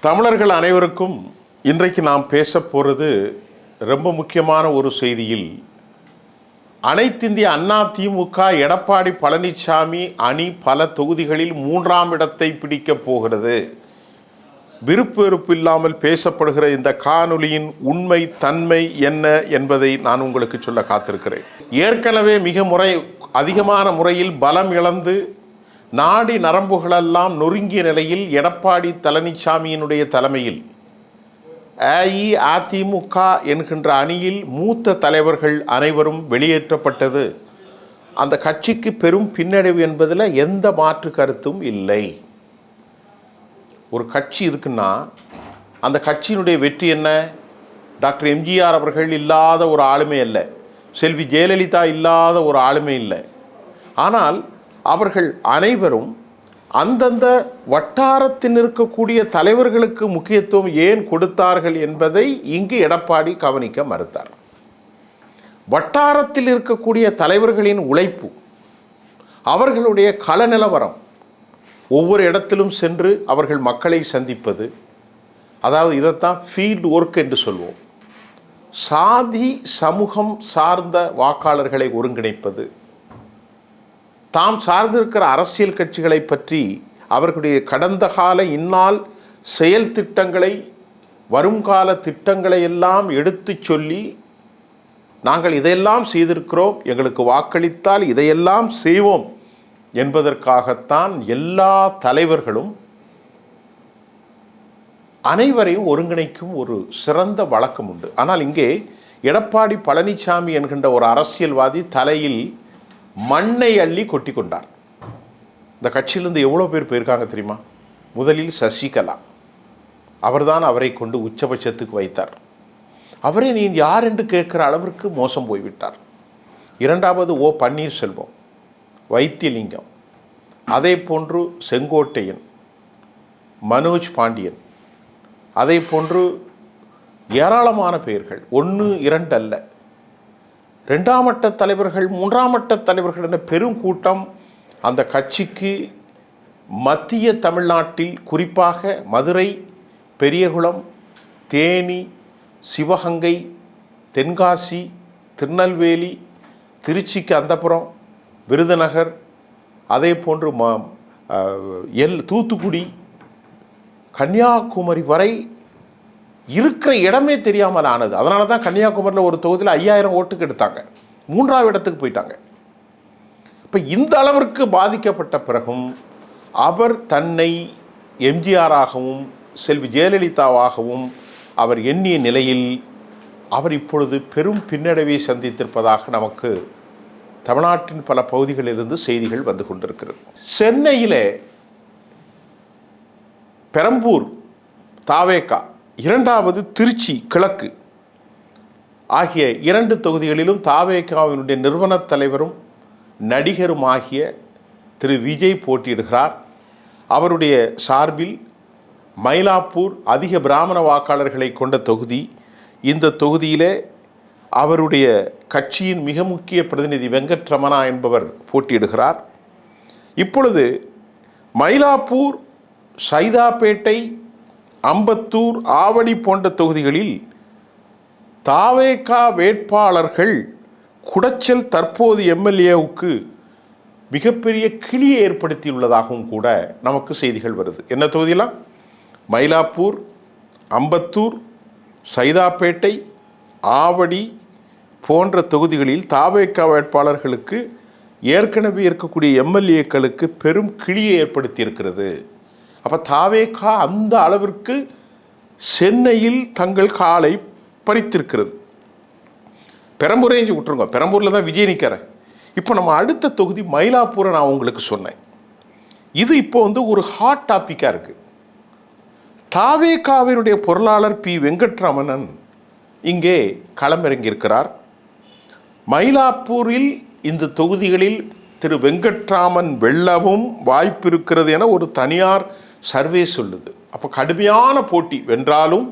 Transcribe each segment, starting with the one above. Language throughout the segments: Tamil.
தமிழர்கள் அனைவருக்கும் இன்றைக்கு நாம் பேச போகிறது ரொம்ப முக்கியமான ஒரு செய்தியில் அனைத்திந்திய அண்ணா திமுக எடப்பாடி பழனிசாமி அணி பல தொகுதிகளில் 3ஆம் இடத்தை பிடிக்கப் போகிறது. விருப்பு வெறுப்பு இல்லாமல் பேசப்படுகிற இந்த காணொலியின் உண்மை தன்மை என்ன என்பதை நான் உங்களுக்கு சொல்ல காத்திருக்கிறேன். ஏற்கனவே அதிகமான முறையில் பலம் இழந்து நாடி நரம்புகளெல்லாம் நொறுங்கிய நிலையில் எடப்பாடி பழனிசாமியினுடைய தலைமையில் அஇஅதிமுக என்கின்ற அணியில் மூத்த தலைவர்கள் அனைவரும் வெளியேற்றப்பட்டது. அந்த கட்சிக்கு பெரும் பின்னடைவு என்பதில் எந்த மாற்று கருத்தும் இல்லை. ஒரு கட்சி இருக்குன்னா அந்த கட்சியினுடைய வெற்றி என்ன? டாக்டர் எம்ஜிஆர் அவர்கள் இல்லாத ஒரு ஆளுமை அல்ல, செல்வி ஜெயலலிதா இல்லாத ஒரு ஆளுமை இல்லை. ஆனால் அவர்கள் அனைவரும் அந்தந்த வட்டாரத்தில் இருக்கக்கூடிய தலைவர்களுக்கு முக்கியத்துவம் ஏன் கொடுத்தார்கள் என்பதை இங்கு எடப்பாடி கவனிக்க மறுத்தார். வட்டாரத்தில் இருக்கக்கூடிய தலைவர்களின் உழைப்பு, அவர்களுடைய கள நிலவரம், ஒவ்வொரு இடத்திலும் சென்று அவர்கள் மக்களை சந்திப்பது, அதாவது இதைத்தான் ஃபீல்டு ஒர்க் என்று சொல்வோம். சாதி சமூகம் சார்ந்த வாக்காளர்களை ஒருங்கிணைப்பது, தாம் சார்ந்திருக்கிற அரசியல் கட்சிகளை பற்றி அவர்களுடைய கடந்த கால இந்நாள் செயல் திட்டங்களை, வருங்கால திட்டங்களை எல்லாம் எடுத்து சொல்லி, நாங்கள் இதையெல்லாம் செய்திருக்கிறோம், எங்களுக்கு வாக்களித்தால் இதையெல்லாம் செய்வோம் என்பதற்காகத்தான் எல்லா தலைவர்களும் அனைவரையும் ஒருங்கிணைக்கும் ஒரு சிறந்த வழக்கம் உண்டு. ஆனால் இங்கே எடப்பாடி பழனிசாமி என்கின்ற ஒரு அரசியல்வாதி தலையில் மண்ணை அள்ளி கொட்டி கொண்டார். இந்த கட்சியிலிருந்து எவ்வளோ பேர் போயிருக்காங்க தெரியுமா? முதலில் சசிகலா, அவர்தான் அவரை கொண்டு உச்சபட்சத்துக்கு வைத்தார். அவரை நீ யார் என்று கேட்கிற அளவிற்கு மோசம் போய்விட்டார். இரண்டாவது ஓ பன்னீர்செல்வம், வைத்தியலிங்கம், அதே போன்று செங்கோட்டையன், மனோஜ் பாண்டியன், அதே போன்று ஏராளமான பெயர்கள், 1 2 அல்ல, 2ஆம் மட்ட தலைவர்கள், 3ஆம் மட்ட தலைவர்கள் என்ற பெரும் கூட்டம் அந்த கட்சிக்கு மத்திய தமிழ்நாட்டில், குறிப்பாக மதுரை, பெரியகுளம், தேனி, சிவகங்கை, தென்காசி, திருநெல்வேலி, திருச்சிக்கு அந்தப்புறம், விருதுநகர், அதே போன்று தூத்துக்குடி, கன்னியாகுமரி வரை இருக்கிற இடமே தெரியாமல் ஆனது. அதனால தான் கன்னியாகுமரியில் ஒரு தொகுதியில் 5000 ஓட்டுக்கு எடுத்தாங்க, 3ஆவது இடத்துக்கு போயிட்டாங்க. இப்போ இந்த அளவிற்கு பாதிக்கப்பட்ட பிறகும் அவர் தன்னை எம்ஜிஆராகவும் செல்வி ஜெயலலிதாவாகவும் அவர் எண்ணிய நிலையில் அவர் இப்பொழுது பெரும் பின்னடைவை சந்தித்திருப்பதாக நமக்கு தமிழ்நாட்டின் பல பகுதிகளிலிருந்து செய்திகள் வந்து கொண்டிருக்கிறது. சென்னையிலே பெரம்பூர் தாவேகா, 2வது திருச்சி கிழக்கு ஆகிய 2 தொகுதிகளிலும் தாவேகாவினுடைய நிறுவனத் தலைவரும் நடிகரும் ஆகிய திரு விஜய் போட்டியிடுகிறார். அவருடைய சார்பில் மயிலாப்பூர் அதிக பிராமண வாக்காளர்களை கொண்ட தொகுதி. இந்த தொகுதியிலே அவருடைய கட்சியின் மிக முக்கிய பிரதிநிதி வெங்கட்ரமணா என்பவர் போட்டியிடுகிறார். இப்பொழுது மயிலாப்பூர், சைதாப்பேட்டை, அம்பத்தூர், ஆவடி போன்ற தொகுதிகளில் தாவேகா வேட்பாளர்கள் குடைச்சல் தற்போது எம்எல்ஏவுக்கு மிகப்பெரிய கிளியை ஏற்படுத்தியுள்ளதாகவும் கூட நமக்கு செய்திகள் வருது. என்ன தொகுதியெல்லாம்? மயிலாப்பூர், அம்பத்தூர், சைதாப்பேட்டை, ஆவடி போன்ற தொகுதிகளில் தாவேகா வேட்பாளர்களுக்கு ஏற்கனவே இருக்கக்கூடிய எம்எல்ஏக்களுக்கு பெரும் கிளியை ஏற்படுத்தியிருக்கிறது. அப்போ தாவேகா அந்த அளவிற்கு சென்னையில் தங்கள் காலை பறித்திருக்கிறது. பெரம்பூரையும் விட்டுருங்க, பெரம்பூரில் தான் விஜய் நிற்கிறேன். இப்போ நம்ம அடுத்த தொகுதி மயிலாப்பூரை நான் உங்களுக்கு சொன்னேன். இது இப்போ ஒரு ஹாட் டாப்பிக்காக இருக்குது. தாவேகாவினுடைய பொருளாளர் பி வெங்கட்ரமணன் இங்கே களமிறங்கியிருக்கிறார். மயிலாப்பூரில் இந்த தொகுதிகளில் திரு வெங்கட்ராமன் வெல்லவும் வாய்ப்பு இருக்கிறது என ஒரு தனியார் சர்வே சொல்லுது. அப்போ கடுமையான போட்டி, வென்றாலும்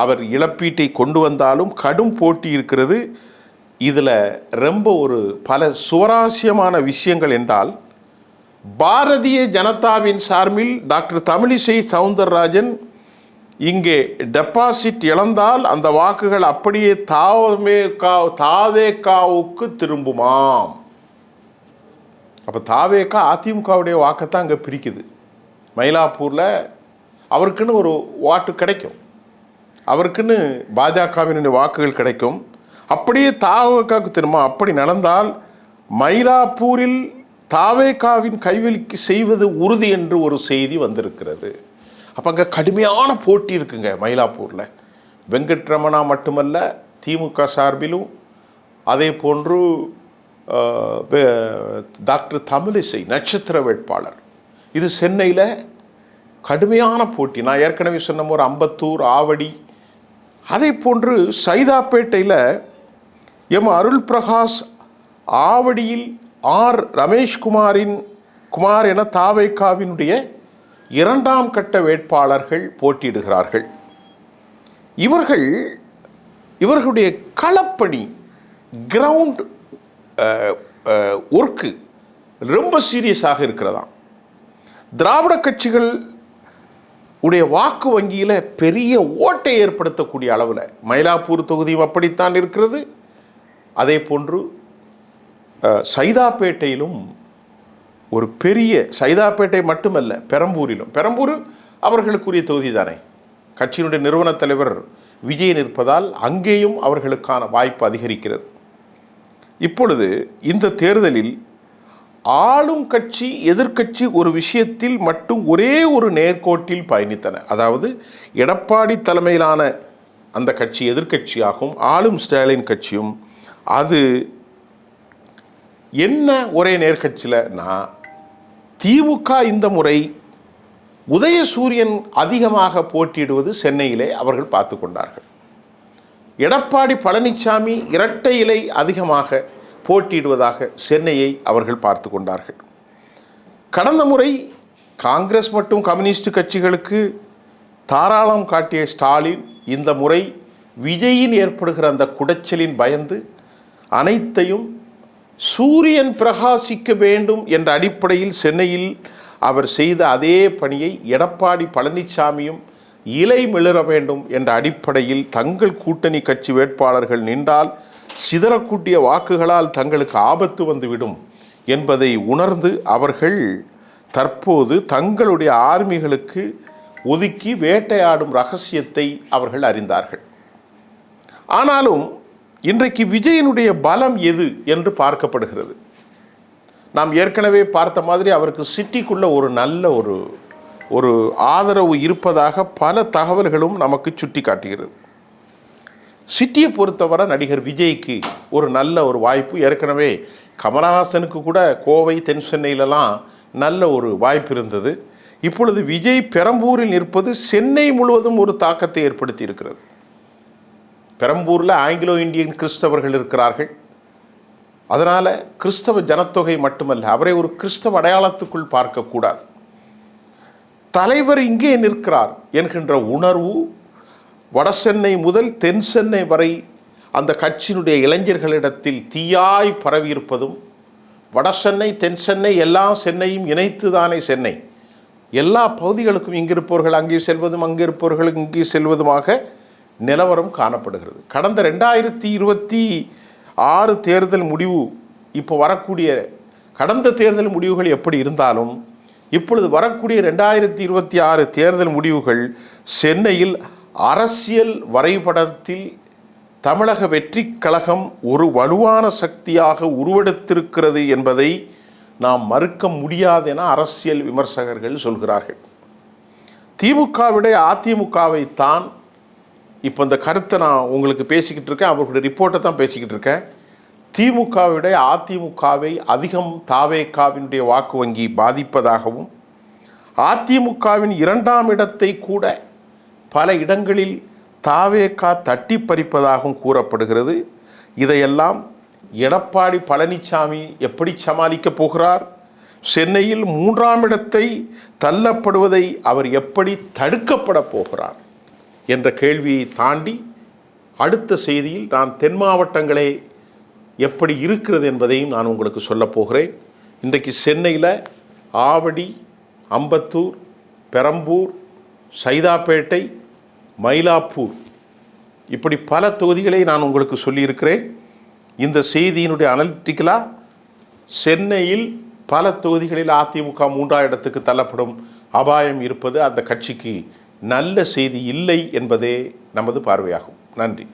அவர் இழப்பீட்டை கொண்டு வந்தாலும் கடும் போட்டி இருக்கிறது. இதில் ரொம்ப பல சுவாரஸ்யமான விஷயங்கள் என்றால், பாரதிய ஜனதாவின் சார்பில் டாக்டர் தமிழிசை சவுந்தரராஜன் இங்கே டெபாசிட் இழந்தால் அந்த வாக்குகள் அப்படியே தாவேகாவுக்கு திரும்புமாம். அப்போ தாவேகா அதிமுகவுடைய வாக்கைத்தான் அங்கே பிரிக்குது. மயிலாப்பூரில் அவருக்குன்னு ஒரு வாக்கு கிடைக்கும், அவருக்குன்னு பாஜகவினுடைய வாக்குகள் கிடைக்கும். அப்படியே தாவேகாவுக்கு திரும்ப. அப்படி நடந்தால் மயிலாப்பூரில் தாவேகாவின் கைவலிக்கு செய்வது உறுதி என்று ஒரு செய்தி வந்திருக்கிறது. அப்போ அங்கே கடுமையான போட்டி இருக்குங்க மயிலாப்பூரில். வெங்கட்ரமணா மட்டுமல்ல, திமுக சார்பிலும் அதே போன்று டாக்டர் தமிழிசை நட்சத்திர வேட்பாளர். இது சென்னையில் கடுமையான போட்டி. நான் ஏற்கனவே சொன்ன ஒரு அம்பத்தூர், ஆவடி, அதே போன்று சைதாப்பேட்டையில் எம் அருள் பிரகாஷ், ஆவடியில் ரமேஷ்குமார் என தாவேகாவினுடைய இரண்டாம் கட்ட வேட்பாளர்கள் போட்டியிடுகிறார்கள். இவர்களுடைய களப்பணி, கிரவுண்ட் ஒர்க்கு ரொம்ப சீரியஸாக இருக்கிறதாம். திராவிட கட்சிகள் உடைய வாக்கு வங்கியில் பெரிய ஓட்டை ஏற்படுத்தக்கூடிய அளவில் மயிலாப்பூர் தொகுதியும் அப்படித்தான் இருக்கிறது. அதே போன்று சைதாப்பேட்டையிலும் ஒரு பெரிய, சைதாப்பேட்டை மட்டுமல்ல, பெரம்பூர் அவர்களுக்குரிய தொகுதி தானே. கட்சியினுடைய நிறுவன தலைவர் விஜய் நிற்பதால் அங்கேயும் அவர்களுக்கான வாய்ப்பு அதிகரிக்கிறது. இப்பொழுது இந்த தேர்தலில் ஆளும் கட்சி எதிர்க்கட்சி ஒரு விஷயத்தில் மட்டும் ஒரே ஒரு நேர்கோட்டில் பயணித்தன. அதாவது எடப்பாடி தலைமையிலான அந்த கட்சி எதிர்க்கட்சியாகவும் ஆளும் ஸ்டாலின் கட்சியும். அது என்ன ஒரே நேர்கட்சியில்னா, திமுக இந்த முறை உதயசூரியன் அதிகமாக போட்டியிடுவது சென்னையிலே அவர்கள் பார்த்து கொண்டார்கள். எடப்பாடி பழனிசாமி இரட்டை இலை அதிகமாக போட்டியிடுவதாக சென்னையை அவர்கள் பார்த்து கொண்டார்கள். கடந்த முறை காங்கிரஸ் மற்றும் கம்யூனிஸ்ட் கட்சிகளுக்கு தாராளம் காட்டிய ஸ்டாலின் இந்த முறை விஜயின் ஏற்படுகிற அந்த குடைச்சலின் பயந்து அனைத்தையும் சூரியன் பிரகாசிக்க வேண்டும் என்ற அடிப்படையில் சென்னையில் அவர் செய்த அதே பணியை எடப்பாடி பழனிசாமியும் இலை மிளற வேண்டும் என்ற அடிப்படையில் தங்கள் கூட்டணி கட்சி வேட்பாளர்கள் நின்றால் சிதறக்கூட்டிய வாக்குகளால் தங்களுக்கு ஆபத்து வந்துவிடும் என்பதை உணர்ந்து அவர்கள் தற்போது தங்களுடைய ஆர்மிகளுக்கு ஒதுக்கி வேட்டையாடும் ரகசியத்தை அவர்கள் அறிந்தார்கள். ஆனாலும் இன்றைக்கு விஜயனுடைய பலம் எது என்று பார்க்கப்படுகிறது. நாம் ஏற்கனவே பார்த்த மாதிரி அவருக்கு சிட்டிக்குள்ள ஒரு நல்ல ஒரு ஆதரவு இருப்பதாக பல தகவல்களும் நமக்கு சுட்டி காட்டுகிறது. சிட்டியை பொறுத்தவரை நடிகர் விஜய்க்கு ஒரு நல்ல ஒரு வாய்ப்பு. ஏற்கனவே கமலஹாசனுக்கு கூட கோவை, தென் சென்னையிலலாம் நல்ல ஒரு வாய்ப்பு இருந்தது. இப்பொழுது விஜய் பெரம்பூரில் நிற்பது சென்னை முழுவதும் ஒரு தாக்கத்தை ஏற்படுத்தி இருக்கிறது. பெரம்பூரில் ஆங்கிலோ இந்தியன் கிறிஸ்தவர்கள் இருக்கிறார்கள். அதனால் கிறிஸ்தவ ஜனத்தொகை மட்டுமல்ல, அவரை ஒரு கிறிஸ்தவ அடையாளத்துக்குள் பார்க்கக்கூடாது. தலைவர் இங்கே நிற்கிறார் என்கின்ற உணர்வு வடசென்னை முதல் தென் சென்னை வரை அந்த கட்சியினுடைய இளைஞர்களிடத்தில் தீயாய் பரவியிருப்பதும், வடசென்னை தென் சென்னை எல்லா சென்னையும் இணைத்து தானே சென்னை, எல்லா பகுதிகளுக்கும் இங்கிருப்பவர்கள் அங்கே செல்வதும் அங்கே இருப்பவர்கள் இங்கே செல்வதுமாக நிலவரம் காணப்படுகிறது. கடந்த 2026 தேர்தல் முடிவு, இப்போ வரக்கூடிய கடந்த தேர்தல் முடிவுகள் எப்படி இருந்தாலும் இப்பொழுது வரக்கூடிய 2026 தேர்தல் முடிவுகள் சென்னையில் அரசியல் வரைபடத்தில் தமிழக வெற்றி கழகம் ஒரு வலுவான சக்தியாக உருவெடுத்திருக்கிறது என்பதை நாம் மறுக்க முடியாது என அரசியல் விமர்சகர்கள் சொல்கிறார்கள். திமுகவிட அதிமுகவை தான் இப்போ இந்த கருத்தை நான் உங்களுக்கு பேசிக்கிட்டு இருக்கேன், அவர்களுடைய ரிப்போர்ட்டை தான் பேசிக்கிட்டு இருக்கேன். திமுகவிட அதிமுகவை அதிகம் தாவேகாவினுடைய வாக்கு வங்கி பாதிப்பதாகவும், அதிமுகவின் 2ஆம் இடத்தை கூட பல இடங்களில் தாவேகா தட்டி பறிப்பதாகவும் கூறப்படுகிறது. இதையெல்லாம் எடப்பாடி பழனிசாமி எப்படி சமாளிக்கப் போகிறார்? சென்னையில் 3ஆம் இடத்தை தள்ளப்படுவதை அவர் எப்படி தடுக்கப்பட போகிறார் என்ற கேள்வியை தாண்டி அடுத்த செய்தியில் நான் தென் மாவட்டங்களே எப்படி இருக்கிறது என்பதையும் நான் உங்களுக்கு சொல்லப் போகிறேன். இன்றைக்கு சென்னையில் ஆவடி, அம்பத்தூர், பெரம்பூர், சைதாப்பேட்டை, மயிலாப்பூர், இப்படி பல தொகுதிகளை நான் உங்களுக்கு சொல்லியிருக்கிறேன். இந்த செய்தியினுடைய அனலிட்டிக்கலாக சென்னையில் பல தொகுதிகளில் அதிமுக 3ஆம் இடத்துக்கு தள்ளப்படும் அபாயம் இருப்பது அந்த கட்சிக்கு நல்ல செய்தி இல்லை என்பதே நமது பார்வையாகும். நன்றி.